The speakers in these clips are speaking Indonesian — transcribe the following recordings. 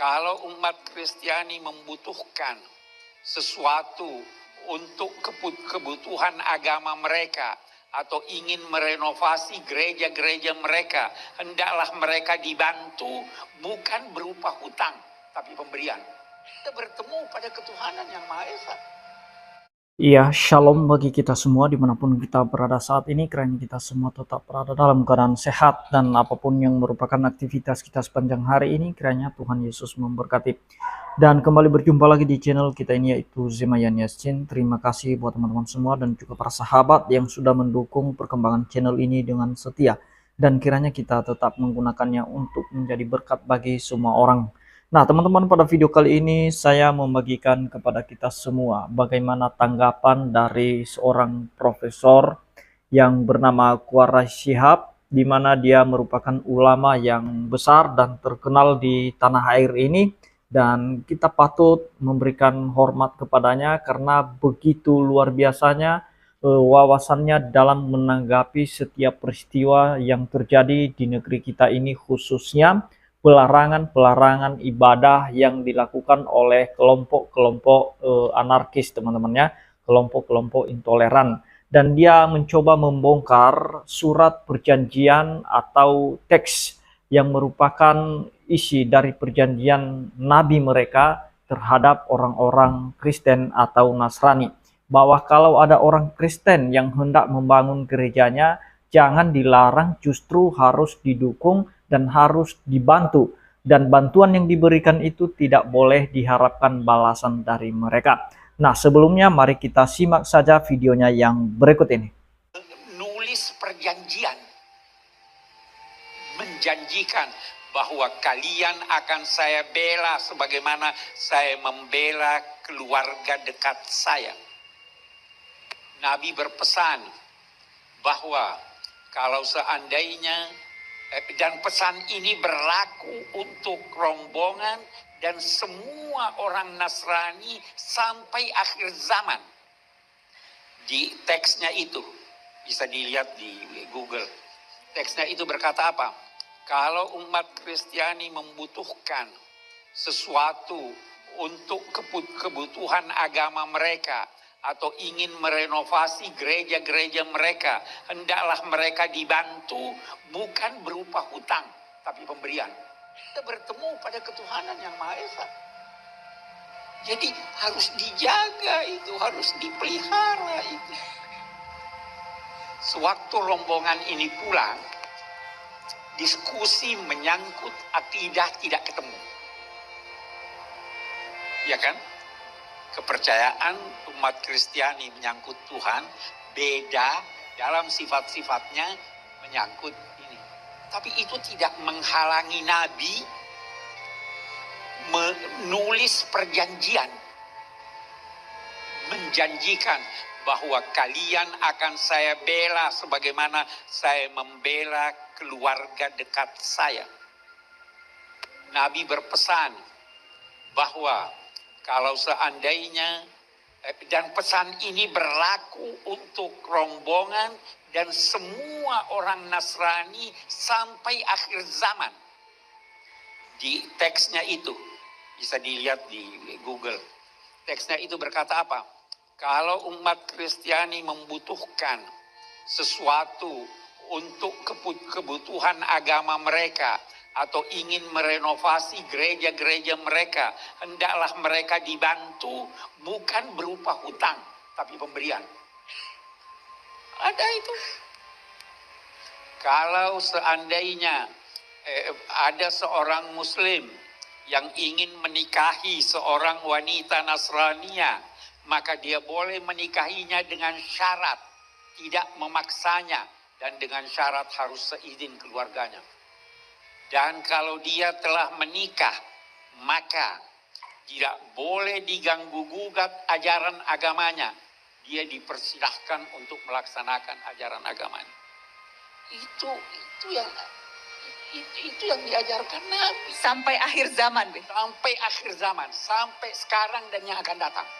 Kalau umat Kristiani membutuhkan sesuatu untuk kebutuhan agama mereka atau ingin merenovasi gereja-gereja mereka, hendaklah mereka dibantu bukan berupa hutang, tapi pemberian. Kita bertemu pada ketuhanan yang Maha Esa. Iya, shalom bagi kita semua dimanapun kita berada saat ini, kiranya kita semua tetap berada dalam keadaan sehat dan apapun yang merupakan aktivitas kita sepanjang hari ini, kiranya Tuhan Yesus memberkati. Dan kembali berjumpa lagi di channel kita ini yaitu Zemayan Yasin. Terima kasih buat teman-teman semua dan juga para sahabat yang sudah mendukung perkembangan channel ini dengan setia. Dan kiranya kita tetap menggunakannya untuk menjadi berkat bagi semua orang. Nah, teman-teman, pada video kali ini saya membagikan kepada kita semua bagaimana tanggapan dari seorang profesor yang bernama Quraish Shihab, di mana dia merupakan ulama yang besar dan terkenal di tanah air ini, dan kita patut memberikan hormat kepadanya karena begitu luar biasanya wawasannya dalam menanggapi setiap peristiwa yang terjadi di negeri kita ini, khususnya pelarangan-pelarangan ibadah yang dilakukan oleh kelompok-kelompok anarkis, teman-teman ya, kelompok-kelompok intoleran. Dan dia mencoba membongkar surat perjanjian atau teks yang merupakan isi dari perjanjian nabi mereka terhadap orang-orang Kristen atau Nasrani. Bahwa kalau ada orang Kristen yang hendak membangun gerejanya, jangan dilarang, justru harus didukung dan harus dibantu, dan bantuan yang diberikan itu tidak boleh diharapkan balasan dari mereka. Nah, sebelumnya mari kita simak saja videonya yang berikut ini. Nulis perjanjian, menjanjikan bahwa kalian akan saya bela sebagaimana saya membela keluarga dekat saya. Nabi berpesan bahwa kalau seandainya dan pesan ini berlaku untuk rombongan dan semua orang Nasrani sampai akhir zaman. Di teksnya itu, bisa dilihat di Google. Teksnya itu berkata apa? Kalau umat Kristiani membutuhkan sesuatu untuk kebutuhan agama mereka, atau ingin merenovasi gereja-gereja mereka, hendaklah mereka dibantu bukan berupa hutang, tapi pemberian. Kita bertemu pada ketuhanan yang Maha Esa. Jadi harus dijaga itu, harus dipelihara itu. Sewaktu rombongan ini pulang, diskusi menyangkut akidah tidak ketemu. Ya kan? Kepercayaan umat Kristiani menyangkut Tuhan beda dalam sifat-sifatnya menyangkut ini. Tapi itu tidak menghalangi Nabi menulis perjanjian, menjanjikan bahwa kalian akan saya bela sebagaimana saya membela keluarga dekat saya. Nabi berpesan bahwa kalau seandainya, dan pesan ini berlaku untuk rombongan dan semua orang Nasrani sampai akhir zaman. Di teksnya itu, bisa dilihat di Google. Teksnya itu berkata apa? Kalau umat Kristiani membutuhkan sesuatu untuk kebutuhan agama mereka, atau ingin merenovasi gereja-gereja mereka, hendaklah mereka dibantu bukan berupa hutang, tapi pemberian. Ada itu. Kalau seandainya ada seorang Muslim yang ingin menikahi seorang wanita Nasrania, maka dia boleh menikahinya dengan syarat tidak memaksanya, dan dengan syarat harus seizin keluarganya. Dan kalau dia telah menikah, maka tidak boleh diganggu-gugat ajaran agamanya. Dia dipersilahkan untuk melaksanakan ajaran agamanya. Itu yang diajarkan Nabi. Sampai akhir zaman, Be. Sampai akhir zaman, sampai sekarang dan yang akan datang.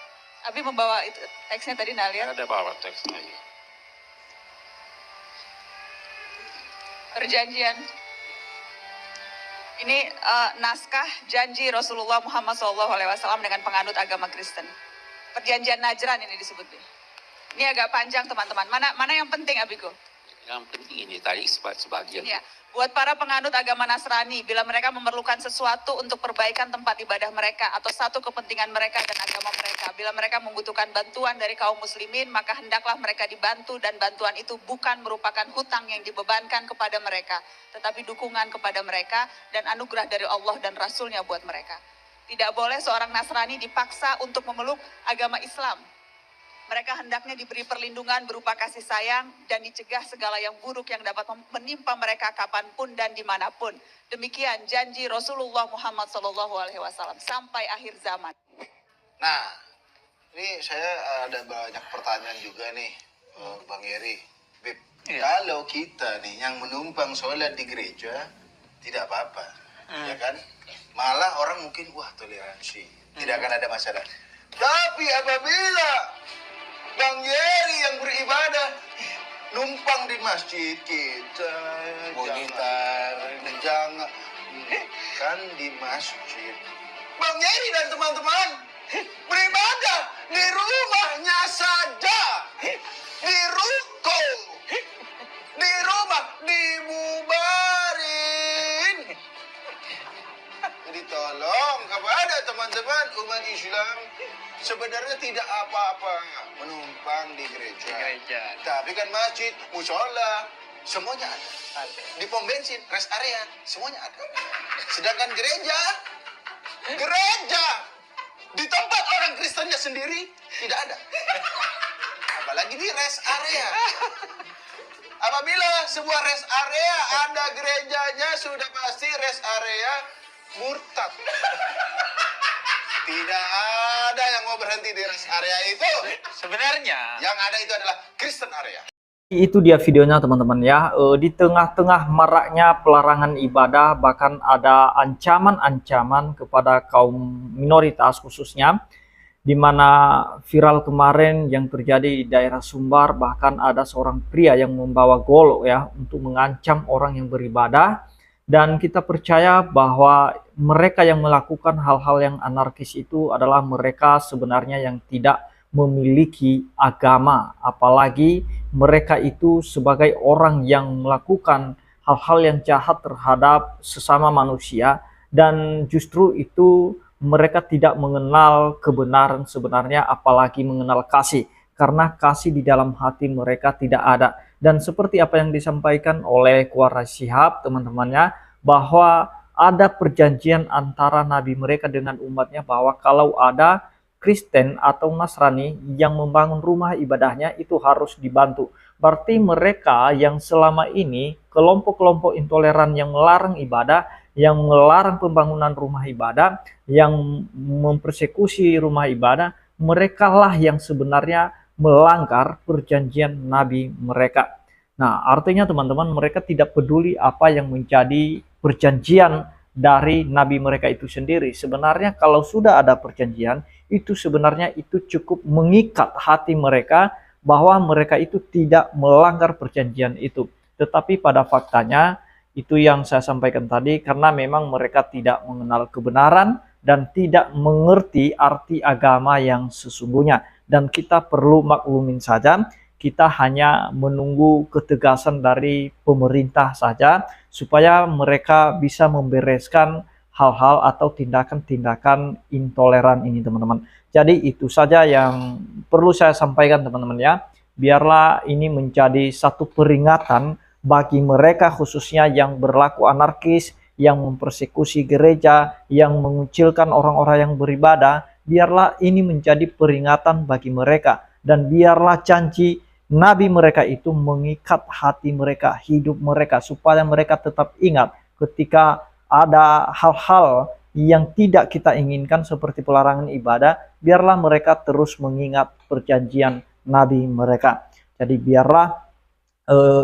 Abi membawa itu teksnya tadi, Nalia. Ada bawa teksnya. Perjanjian. Ini naskah janji Rasulullah Muhammad SAW dengan penganut agama Kristen. Perjanjian Najran ini disebut. Ini agak panjang teman-teman. Mana yang penting Abiku? Yang penting ini tadi sebagian. Ya, buat para penganut agama Nasrani, bila mereka memerlukan sesuatu untuk perbaikan tempat ibadah mereka atau satu kepentingan mereka dan agama mereka, bila mereka membutuhkan bantuan dari kaum muslimin, maka hendaklah mereka dibantu dan bantuan itu bukan merupakan hutang yang dibebankan kepada mereka, tetapi dukungan kepada mereka dan anugerah dari Allah dan Rasulnya buat mereka. Tidak boleh seorang Nasrani dipaksa untuk memeluk agama Islam. Mereka hendaknya diberi perlindungan berupa kasih sayang dan dicegah segala yang buruk yang dapat menimpa mereka kapanpun dan dimanapun. Demikian janji Rasulullah Muhammad SAW sampai akhir zaman. Nah, ini saya ada banyak pertanyaan juga nih, Bang Yeri. Bib, kalau kita nih yang menumpang sholat di gereja, tidak apa-apa, ya kan? Malah orang mungkin, wah toleransi, tidak akan ada masalah. Tapi apabila Bang Yeri yang beribadah numpang di masjid kita, jangan kan di masjid. Bang Yeri dan teman-teman beribadah di rumahnya saja, di ruko, di rumah dibubarin. Jadi tolong kepada teman-teman umat Islam, sebenarnya tidak apa-apa menumpang di gereja. Tapi kan masjid, musola, semuanya ada. Di pom bensin, rest area, semuanya ada. Sedangkan gereja di tempat orang Kristennya sendiri tidak ada. Apalagi di rest area. Apabila sebuah rest area ada gerejanya, sudah pasti rest area murtad. Tidak ada yang mau berhenti di rest area itu. Sebenarnya Yang ada itu adalah Kristen area. Itu dia videonya teman-teman ya. Di tengah-tengah maraknya pelarangan ibadah, bahkan ada ancaman-ancaman kepada kaum minoritas khususnya, di mana viral kemarin yang terjadi di daerah Sumbar, bahkan ada seorang pria yang membawa golok ya untuk mengancam orang yang beribadah. Dan kita percaya bahwa mereka yang melakukan hal-hal yang anarkis itu adalah mereka sebenarnya yang tidak memiliki agama, apalagi mereka itu sebagai orang yang melakukan hal-hal yang jahat terhadap sesama manusia, dan justru itu mereka tidak mengenal kebenaran sebenarnya, apalagi mengenal kasih, karena kasih di dalam hati mereka tidak ada. Dan seperti apa yang disampaikan oleh Quraish Shihab teman-temannya, bahwa ada perjanjian antara nabi mereka dengan umatnya, bahwa kalau ada Kristen atau Nasrani yang membangun rumah ibadahnya itu harus dibantu. Berarti mereka yang selama ini kelompok-kelompok intoleran yang melarang ibadah, yang melarang pembangunan rumah ibadah, yang mempersekusi rumah ibadah, mereka lah yang sebenarnya melanggar perjanjian nabi mereka. Nah, artinya teman-teman, mereka tidak peduli apa yang menjadi perjanjian dari nabi mereka itu sendiri. Sebenarnya kalau sudah ada perjanjian, itu sebenarnya itu cukup mengikat hati mereka bahwa mereka itu tidak melanggar perjanjian itu. Tetapi pada faktanya, itu yang saya sampaikan tadi, karena memang mereka tidak mengenal kebenaran dan tidak mengerti arti agama yang sesungguhnya. Dan kita perlu maklumin saja, kita hanya menunggu ketegasan dari pemerintah saja supaya mereka bisa membereskan hal-hal atau tindakan-tindakan intoleran ini teman-teman. Jadi itu saja yang perlu saya sampaikan teman-teman ya. Biarlah ini menjadi satu peringatan bagi mereka khususnya yang berlaku anarkis, yang mempersekusi gereja, yang mengucilkan orang-orang yang beribadah. Biarlah ini menjadi peringatan bagi mereka, dan biarlah janji nabi mereka itu mengikat hati mereka, hidup mereka, supaya mereka tetap ingat ketika ada hal-hal yang tidak kita inginkan seperti pelarangan ibadah, biarlah mereka terus mengingat perjanjian nabi mereka. Jadi biarlah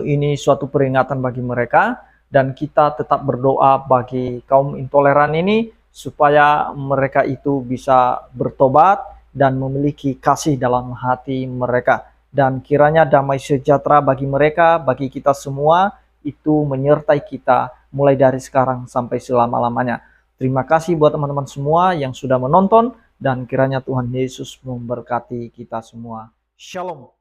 ini suatu peringatan bagi mereka, dan kita tetap berdoa bagi kaum intoleran ini supaya mereka itu bisa bertobat dan memiliki kasih dalam hati mereka. Dan kiranya damai sejahtera bagi mereka, bagi kita semua, itu menyertai kita mulai dari sekarang sampai selama-lamanya. Terima kasih buat teman-teman semua yang sudah menonton, dan kiranya Tuhan Yesus memberkati kita semua. Shalom.